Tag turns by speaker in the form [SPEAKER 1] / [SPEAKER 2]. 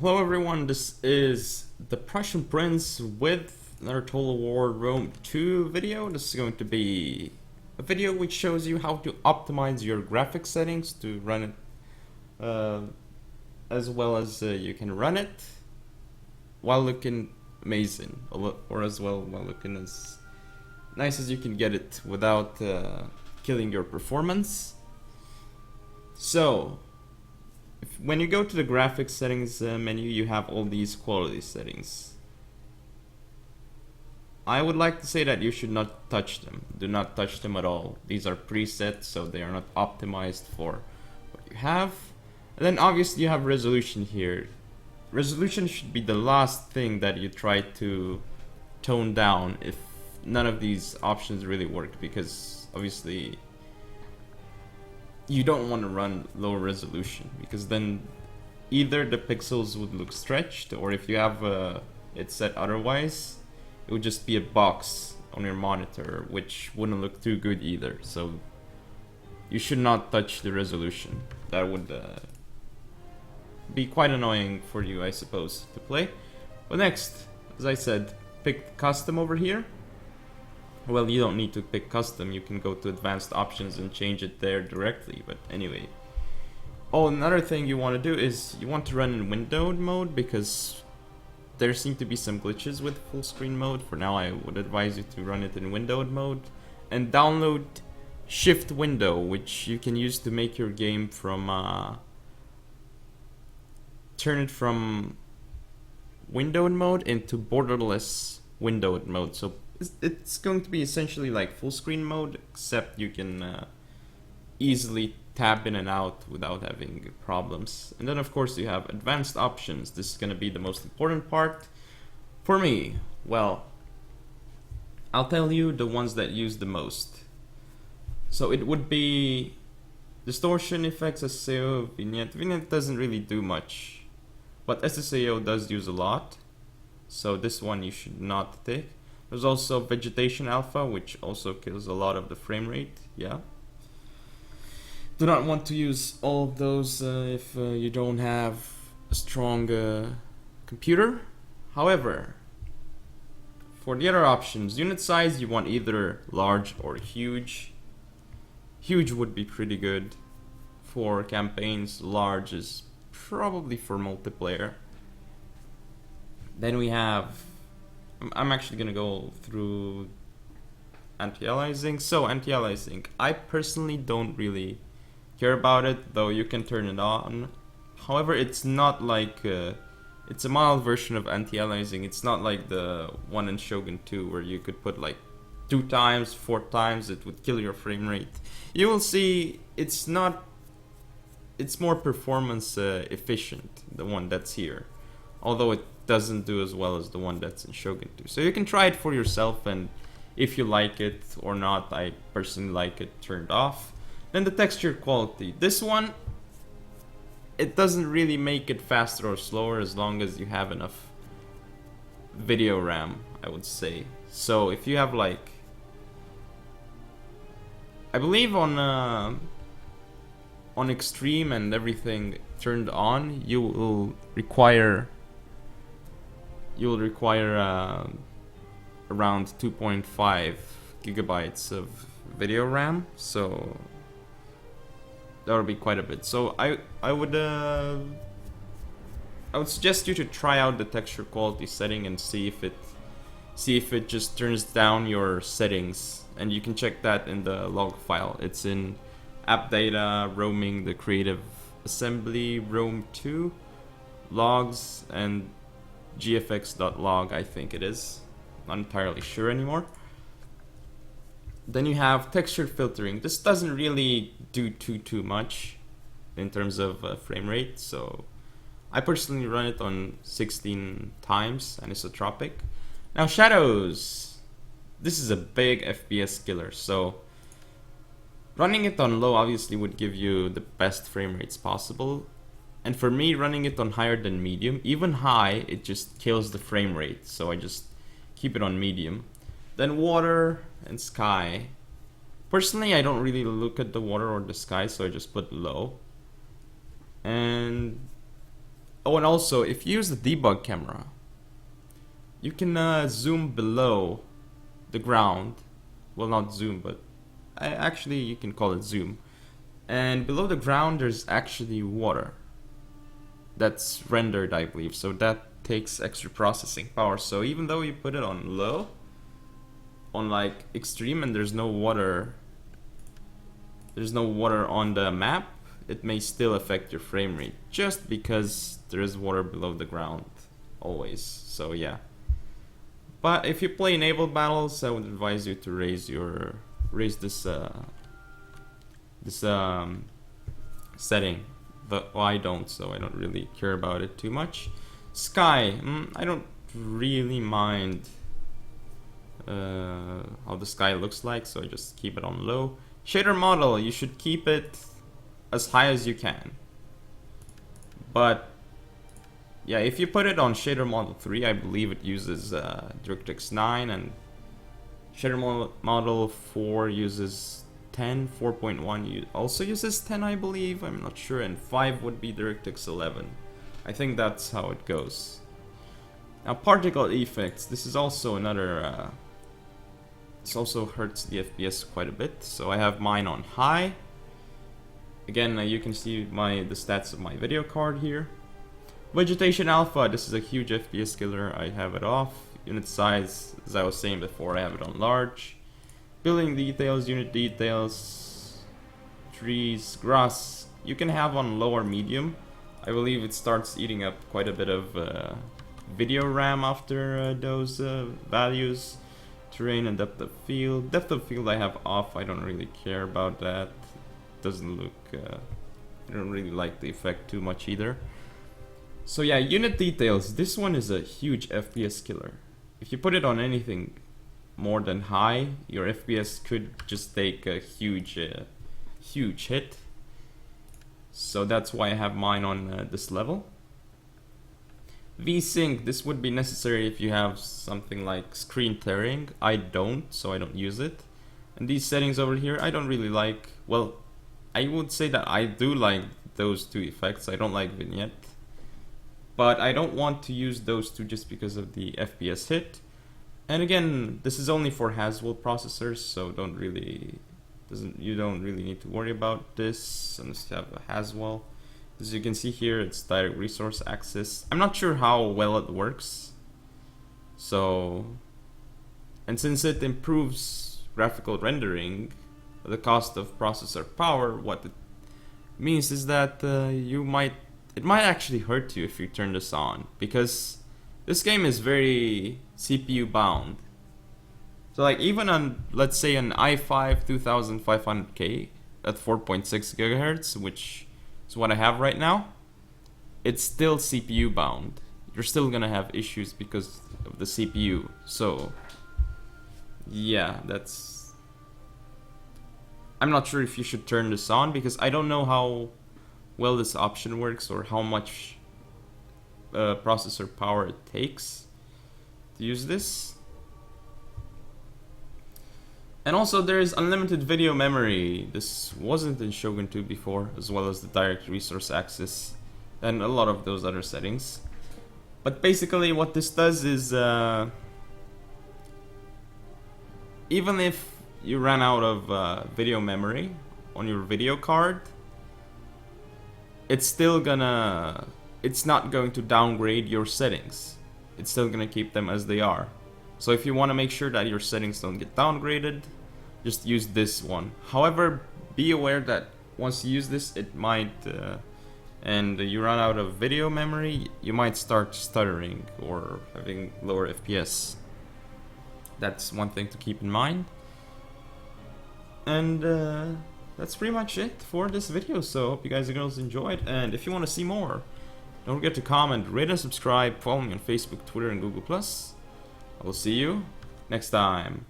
[SPEAKER 1] Hello everyone, this is the Prussian Prince with another Total War Rome 2 video. This is going to be a video which shows you how to optimize your graphics settings to run it as well as you can run it while looking amazing, or as well while looking as nice as you can get it without killing your performance. So, when you go to the graphics settings menu, you have all these quality settings. I would like to say that you should not touch them. Do not touch them at all. These are presets, so they are not optimized for what you have. And then obviously you have resolution here. Resolution should be the last thing that you try to tone down if none of these options really work, because obviously you don't want to run low resolution, because then either the pixels would look stretched, or if you have it set otherwise, it would just be a box on your monitor, which wouldn't look too good either. So you should not touch the resolution. That would be quite annoying for you, I suppose, to play. But next, as I said, pick custom over here. Well, you don't need to pick custom, you can go to advanced options and change it there directly, but anyway. Oh, another thing you want to do is you want to run in windowed mode, because there seem to be some glitches with full screen mode. For now, I would advise you to run it in windowed mode. And download Shift Window, which you can use to make your game from turn it from windowed mode into borderless windowed mode. So it's going to be essentially like full screen mode, except you can easily tab in and out without having problems. And then of course you have advanced options. This is going to be the most important part for me. Well, I'll tell you the ones that use the most. So it would be distortion effects, SSAO, vignette. Vignette doesn't really do much, but SSAO does use a lot, so this one you should not take. There's also Vegetation Alpha, which also kills a lot of the frame rate, yeah. Do not want to use all of those if you don't have a strong computer. However, for the other options, unit size, you want either large or huge. Huge would be pretty good for campaigns. Large is probably for multiplayer. Then we have, I'm actually gonna go through Anti-Icing. So Anti-Icing, I personally don't really care about it, though you can turn it on. However, it's not like it's a mild version of Anti-Icing. It's not like the one in Shogun 2 where you could put like 2 times, 4 times, it would kill your frame rate. You will see it's not, it's more performance efficient, the one that's here, although it doesn't do as well as the one that's in Shogun 2. So you can try it for yourself, and if you like it or not. I personally like it turned off. Then the texture quality. This one, it doesn't really make it faster or slower as long as you have enough video RAM, I would say. So if you have like, I believe on extreme and everything turned on, you will require around 2.5 gigabytes of video RAM, so that would be quite a bit. So I would suggest you to try out the texture quality setting and see if it just turns down your settings, and you can check that in the log file. It's in app data, roaming, the creative assembly, Rome 2, logs, and gfx.log, I think it is. Not entirely sure anymore. Then you have texture filtering. This doesn't really do too much in terms of frame rate, so I personally run it on 16 times anisotropic. Now shadows. This is a big FPS killer, so running it on low obviously would give you the best frame rates possible. And for me, running it on higher than medium, even high, it just kills the frame rate, so I just keep it on medium. Then water and sky. Personally, I don't really look at the water or the sky, so I just put low. And Oh, and also, if you use the debug camera, you can zoom below the ground. Well, not zoom, but actually you can call it zoom. And below the ground, there's actually water that's rendered, I believe. So that takes extra processing power. So even though you put it on low, on like extreme, and there's no water on the map, it may still affect your frame rate just because there is water below the ground always. So yeah. But if you play enabled battles, I would advise you to raise this setting. But I don't, so I don't really care about it too much. Sky, I don't really mind how the sky looks like, so I just keep it on low. Shader model, you should keep it as high as you can. But yeah, if you put it on shader model 3, I believe it uses DirectX 9, and shader model 4 uses 10, 4.1 also uses 10, I believe, I'm not sure, and 5 would be DirectX 11. I think that's how it goes. Now, particle effects, this is also another, this also hurts the FPS quite a bit, so I have mine on high. Again, you can see the stats of my video card here. Vegetation Alpha, this is a huge FPS killer, I have it off. Unit size, as I was saying before, I have it on large. Building details, unit details, trees, grass, you can have on low or medium. I believe it starts eating up quite a bit of video RAM after those values. Terrain and depth of field. Depth of field I have off, I don't really care about that. Doesn't look, I don't really like the effect too much either. So yeah, unit details, this one is a huge FPS killer. If you put it on anything more than high, your FPS could just take a huge hit. So that's why I have mine on this level. Vsync, this would be necessary if you have something like screen tearing. I don't, so I don't use it. And these settings over here, I don't really like. Well, I would say that I do like those two effects. I don't like vignette, but I don't want to use those two just because of the FPS hit. And again, this is only for Haswell processors, so you don't really need to worry about this unless you have a Haswell. As you can see here, it's direct resource access. I'm not sure how well it works. So, and since it improves graphical rendering at the cost of processor power, what it means is that it might actually hurt you if you turn this on, because this game is very CPU bound. So like even on, let's say, an i5 2500K at 4.6 GHz, which is what I have right now, it's still CPU bound. You're still gonna have issues because of the CPU. So yeah, I'm not sure if you should turn this on, because I don't know how well this option works or how much processor power it takes to use this. And also there is unlimited video memory. This wasn't in Shogun 2 before, as well as the direct resource access and a lot of those other settings. But basically what this does is even if you ran out of video memory on your video card, it's not going to downgrade your settings. It's still gonna keep them as they are. So if you want to make sure that your settings don't get downgraded, just use this one. However, be aware that once you use this, it might, and you run out of video memory, you might start stuttering or having lower FPS. That's one thing to keep in mind. And that's pretty much it for this video. So hope you guys and girls enjoyed. And if you want to see more, don't forget to comment, rate and subscribe, follow me on Facebook, Twitter, and Google+. I will see you next time.